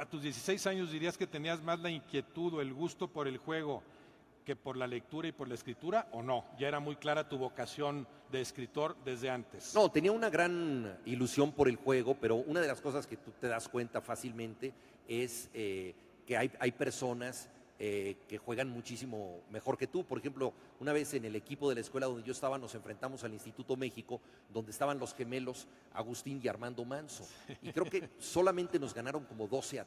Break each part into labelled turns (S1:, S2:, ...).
S1: a tus 16 años dirías que tenías más la inquietud o el gusto por el juego que por la lectura y por la escritura, ¿o no? ¿Ya era muy clara tu vocación de escritor desde antes?
S2: No, tenía una gran ilusión por el juego, pero una de las cosas que tú te das cuenta fácilmente es que hay personas que juegan muchísimo mejor que tú. Por ejemplo, una vez en el equipo de la escuela donde yo estaba nos enfrentamos al Instituto México, donde estaban los gemelos Agustín y Armando Manso. Y creo que solamente nos ganaron como 12-3,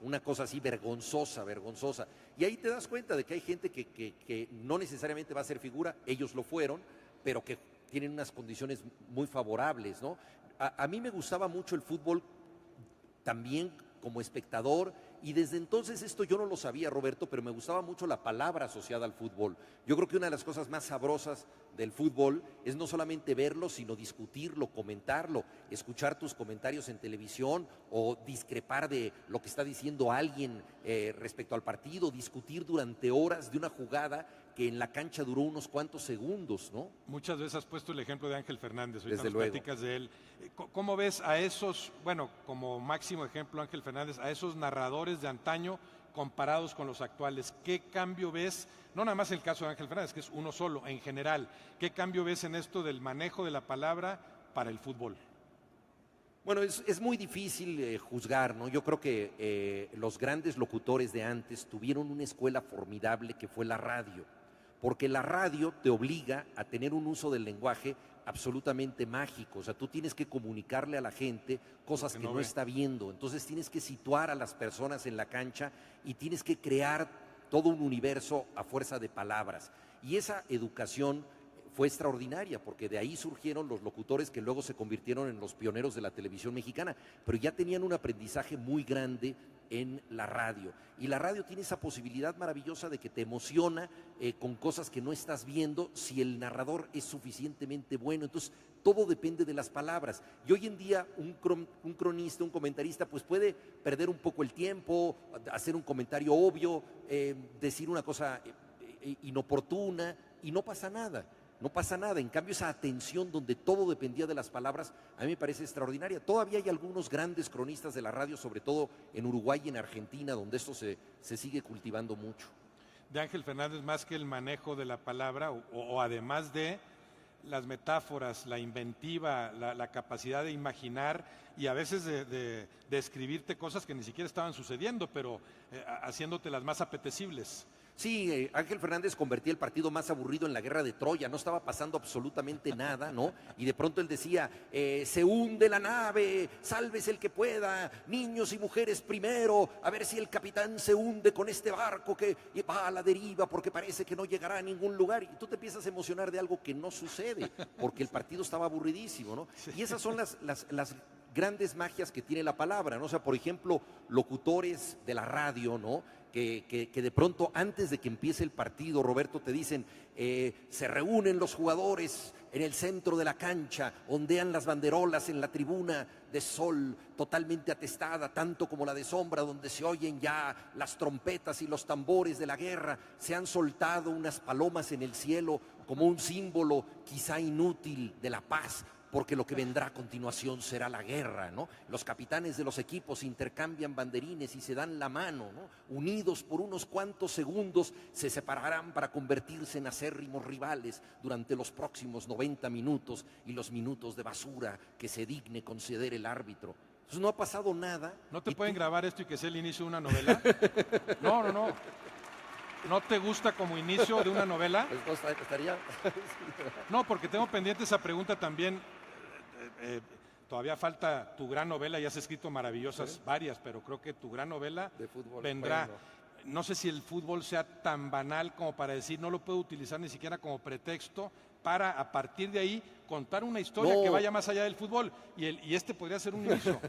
S2: una cosa así vergonzosa, vergonzosa. Y ahí te das cuenta de que hay gente que no necesariamente va a ser figura, ellos lo fueron, pero que tienen unas condiciones muy favorables, ¿no? A mí me gustaba mucho el fútbol también como espectador, y desde entonces esto yo no lo sabía, Roberto, pero me gustaba mucho la palabra asociada al fútbol. Yo creo que una de las cosas más sabrosas del fútbol es no solamente verlo, sino discutirlo, comentarlo, escuchar tus comentarios en televisión o discrepar de lo que está diciendo alguien respecto al partido, discutir durante horas de una jugada que en la cancha duró unos cuantos segundos, ¿no?
S1: Muchas veces has puesto el ejemplo de Ángel Fernández, ahorita
S2: Desde
S1: nos
S2: luego.
S1: platicas de él. ¿Cómo ves a esos, bueno, como máximo ejemplo Ángel Fernández, a esos narradores de antaño comparados con los actuales? ¿Qué cambio ves, no nada más el caso de Ángel Fernández, que es uno solo, en general, qué cambio ves en esto del manejo de la palabra para el fútbol?
S2: Bueno, es muy difícil juzgar, ¿no? Yo creo que los grandes locutores de antes tuvieron una escuela formidable que fue la radio, porque la radio te obliga a tener un uso del lenguaje absolutamente mágico. O sea, tú tienes que comunicarle a la gente cosas que no está viendo. Entonces tienes que situar a las personas en la cancha y tienes que crear todo un universo a fuerza de palabras. Y esa educación fue extraordinaria, porque de ahí surgieron los locutores que luego se convirtieron en los pioneros de la televisión mexicana, pero ya tenían un aprendizaje muy grande en la radio. Y la radio tiene esa posibilidad maravillosa de que te emociona con cosas que no estás viendo si el narrador es suficientemente bueno. Entonces, todo depende de las palabras. Y hoy en día un cronista, un comentarista, pues puede perder un poco el tiempo, hacer un comentario obvio, decir una cosa inoportuna, y no pasa nada. No pasa nada. En cambio, esa atención donde todo dependía de las palabras, a mí me parece extraordinaria. Todavía hay algunos grandes cronistas de la radio, sobre todo en Uruguay y en Argentina, donde esto se sigue cultivando mucho.
S1: De Ángel Fernández, más que el manejo de la palabra, o además de las metáforas, la inventiva, la capacidad de imaginar y a veces de escribirte cosas que ni siquiera estaban sucediendo, pero haciéndote las más apetecibles.
S2: Sí, Ángel Fernández convertía el partido más aburrido en la guerra de Troya, no estaba pasando absolutamente nada, ¿no? Y de pronto él decía, se hunde la nave, sálvese el que pueda, niños y mujeres primero, a ver si el capitán se hunde con este barco que va a la deriva porque parece que no llegará a ningún lugar. Y tú te empiezas a emocionar de algo que no sucede, porque el partido estaba aburridísimo, ¿no? Sí. Y esas son las grandes magias que tiene la palabra, ¿no? O sea, por ejemplo, locutores de la radio, ¿no? Que de pronto antes de que empiece el partido, Roberto, te dicen, se reúnen los jugadores en el centro de la cancha, ondean las banderolas en la tribuna de sol totalmente atestada, tanto como la de sombra, donde se oyen ya las trompetas y los tambores de la guerra, se han soltado unas palomas en el cielo como un símbolo quizá inútil de la paz, porque lo que vendrá a continuación será la guerra, ¿no? Los capitanes de los equipos intercambian banderines y se dan la mano, ¿no? Unidos por unos cuantos segundos, se separarán para convertirse en acérrimos rivales durante los próximos 90 minutos y los minutos de basura que se digne conceder el árbitro. Entonces no ha pasado nada.
S1: ¿No te pueden grabar esto y que sea el inicio de una novela? No. ¿No te gusta como inicio de una novela?
S2: Pues no, estaría...
S1: No, porque tengo pendiente esa pregunta también. Todavía falta tu gran novela, ya has escrito maravillosas, varias, pero creo que tu gran novela
S2: de fútbol
S1: vendrá.
S2: Bueno.
S1: No sé si el fútbol sea tan banal como para decir, no lo puedo utilizar ni siquiera como pretexto para, a partir de ahí, contar una historia que vaya más allá del fútbol. Y este podría ser un inicio.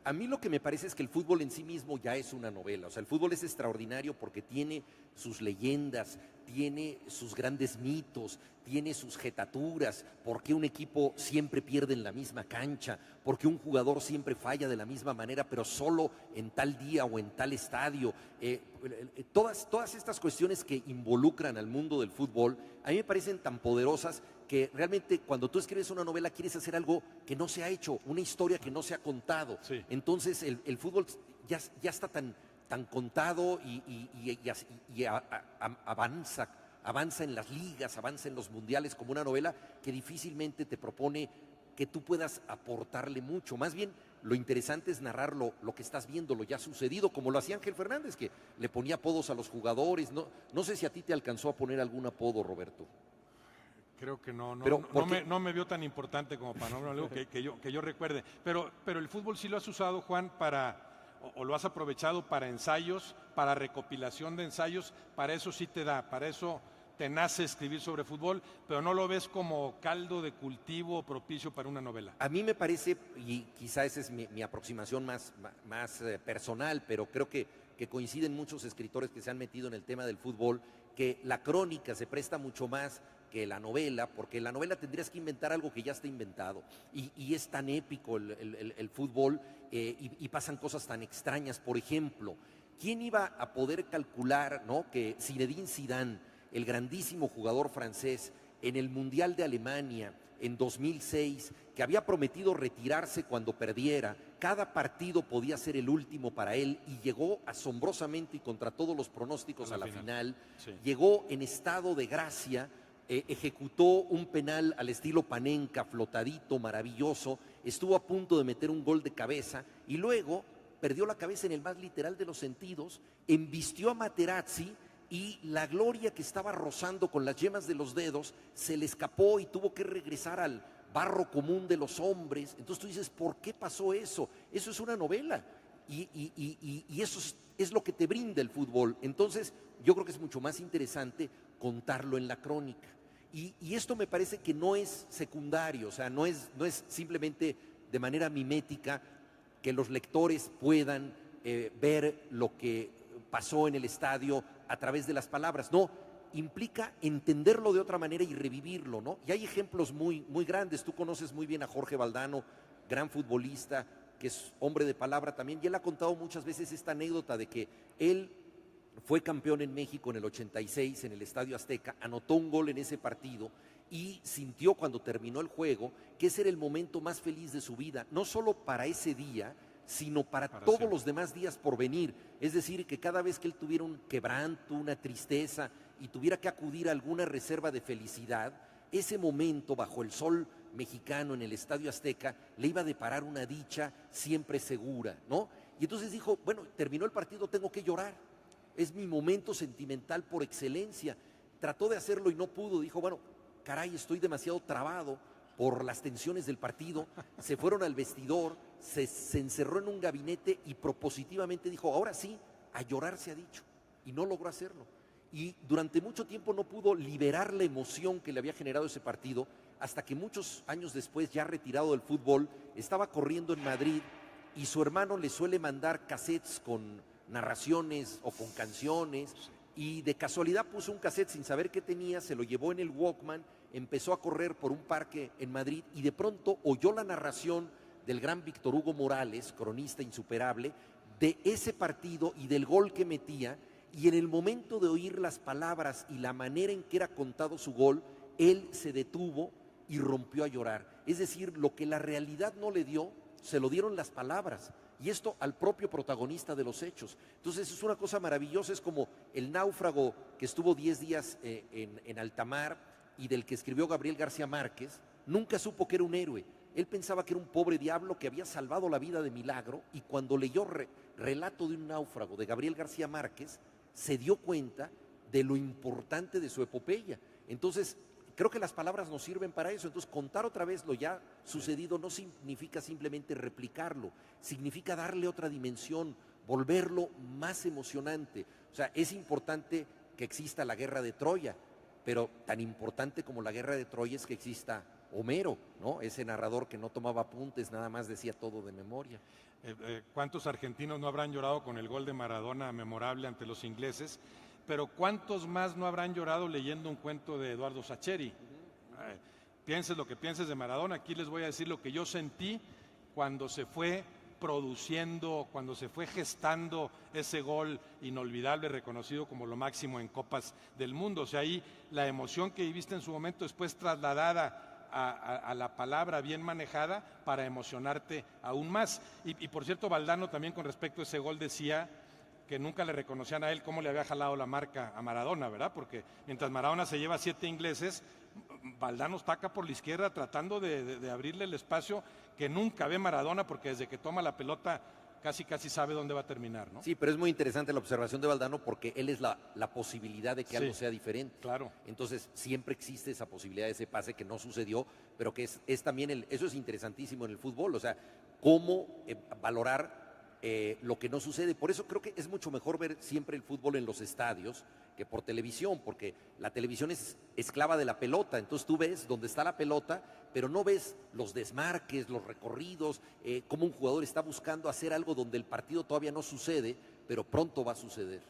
S2: A mí lo que me parece es que el fútbol en sí mismo ya es una novela. O sea, el fútbol es extraordinario porque tiene sus leyendas, tiene sus grandes mitos, tiene sus jetaturas, porque un equipo siempre pierde en la misma cancha, porque un jugador siempre falla de la misma manera, pero solo en tal día o en tal estadio. Todas estas cuestiones que involucran al mundo del fútbol, a mí me parecen tan poderosas que realmente cuando tú escribes una novela quieres hacer algo que no se ha hecho, una historia que no se ha contado.
S1: Sí.
S2: Entonces el fútbol ya está tan contado avanza en las ligas, avanza en los mundiales como una novela que difícilmente te propone que tú puedas aportarle mucho. Más bien, lo interesante es narrar lo que estás viendo, lo ya sucedido, como lo hacía Ángel Fernández, que le ponía apodos a los jugadores. No sé si a ti te alcanzó a poner algún apodo, Roberto.
S1: Creo que no
S2: Pero,
S1: no me vio tan importante como para no algo que yo recuerde. Pero el fútbol sí lo has usado, Juan, o lo has aprovechado para ensayos, para recopilación de ensayos, para eso sí te da, para eso te nace escribir sobre fútbol, pero no lo ves como caldo de cultivo propicio para una novela.
S2: A mí me parece, y quizá esa es mi aproximación más personal, pero creo que coinciden muchos escritores que se han metido en el tema del fútbol, que la crónica se presta mucho más que la novela, porque en la novela tendrías que inventar algo que ya está inventado, y es tan épico el fútbol, y pasan cosas tan extrañas. Por ejemplo, ¿quién iba a poder calcular, ¿no?, que Zinedine Zidane, el grandísimo jugador francés, en el Mundial de Alemania en 2006, que había prometido retirarse cuando perdiera, cada partido podía ser el último para él, y llegó asombrosamente y contra todos los pronósticos a la final, sí. Llegó en estado de gracia, ejecutó un penal al estilo Panenka, flotadito, maravilloso, estuvo a punto de meter un gol de cabeza, y luego perdió la cabeza en el más literal de los sentidos, embistió a Materazzi, y la gloria que estaba rozando con las yemas de los dedos se le escapó y tuvo que regresar al barro común de los hombres. Entonces tú dices, ¿por qué pasó eso? Eso es una novela, y eso es lo que te brinda el fútbol. Entonces yo creo que es mucho más interesante contarlo en la crónica, y esto me parece que no es secundario, o sea, no es simplemente de manera mimética que los lectores puedan ver lo que pasó en el estadio a través de las palabras. No, implica entenderlo de otra manera y revivirlo, ¿no? Y hay ejemplos muy grandes. Tú conoces muy bien a Jorge Valdano, gran futbolista, que es hombre de palabra también, y él ha contado muchas veces esta anécdota de que él fue campeón en México en el 86 en el Estadio Azteca, anotó un gol en ese partido y sintió cuando terminó el juego que ese era el momento más feliz de su vida, no solo para ese día, sino para todos siempre. Los demás días por venir. Es decir, que cada vez que él tuviera un quebranto, una tristeza, y tuviera que acudir a alguna reserva de felicidad, ese momento bajo el sol mexicano en el Estadio Azteca le iba a deparar una dicha siempre segura, ¿no? Y entonces dijo, bueno, terminó el partido, tengo que llorar, es mi momento sentimental por excelencia. Trató de hacerlo y no pudo, dijo, bueno, caray, estoy demasiado trabado por las tensiones del partido. Se fueron al vestidor, se encerró en un gabinete y propositivamente dijo, ahora sí, a llorar se ha dicho, y no logró hacerlo. Y durante mucho tiempo no pudo liberar la emoción que le había generado ese partido, hasta que muchos años después, ya retirado del fútbol, estaba corriendo en Madrid y su hermano le suele mandar cassettes con narraciones o con canciones, y de casualidad puso un cassette sin saber qué tenía, se lo llevó en el Walkman, empezó a correr por un parque en Madrid y de pronto oyó la narración del gran Víctor Hugo Morales, cronista insuperable, de ese partido y del gol que metía, y en el momento de oír las palabras y la manera en que era contado su gol, él se detuvo y rompió a llorar. Es decir, lo que la realidad no le dio, se lo dieron las palabras, y esto al propio protagonista de los hechos. Entonces es una cosa maravillosa, es como el náufrago que estuvo 10 días en alta mar y del que escribió Gabriel García Márquez. Nunca supo que era un héroe, él pensaba que era un pobre diablo que había salvado la vida de milagro, y cuando leyó Relato de un náufrago de Gabriel García Márquez, se dio cuenta de lo importante de su epopeya. Entonces creo que las palabras nos sirven para eso. Entonces contar otra vez lo ya sucedido no significa simplemente replicarlo, significa darle otra dimensión, volverlo más emocionante. O sea, es importante que exista la guerra de Troya, pero tan importante como la guerra de Troya es que exista Homero, ¿no? Ese narrador que no tomaba apuntes, nada más decía todo de memoria.
S1: ¿Cuántos argentinos no habrán llorado con el gol de Maradona memorable ante los ingleses? Pero ¿cuántos más no habrán llorado leyendo un cuento de Eduardo Sacheri? Pienses lo que pienses de Maradona, aquí les voy a decir lo que yo sentí cuando se fue produciendo, cuando se fue gestando ese gol inolvidable, reconocido como lo máximo en Copas del Mundo. O sea, ahí la emoción que viviste en su momento, después trasladada a la palabra bien manejada para emocionarte aún más. Y por cierto, Valdano también con respecto a ese gol decía que nunca le reconocían a él cómo le había jalado la marca a Maradona, ¿verdad? Porque mientras Maradona se lleva 7 ingleses, Valdano está acá por la izquierda tratando de abrirle el espacio que nunca ve Maradona, porque desde que toma la pelota casi sabe dónde va a terminar, ¿no?
S2: Sí, pero es muy interesante la observación de Valdano porque él es la posibilidad de que algo sea diferente.
S1: Claro.
S2: Entonces, siempre existe esa posibilidad de ese pase que no sucedió, pero que es también, eso es interesantísimo en el fútbol, o sea, cómo valorar lo que no sucede. Por eso creo que es mucho mejor ver siempre el fútbol en los estadios que por televisión, porque la televisión es esclava de la pelota, entonces tú ves dónde está la pelota, pero no ves los desmarques, los recorridos, cómo un jugador está buscando hacer algo donde el partido todavía no sucede, pero pronto va a suceder.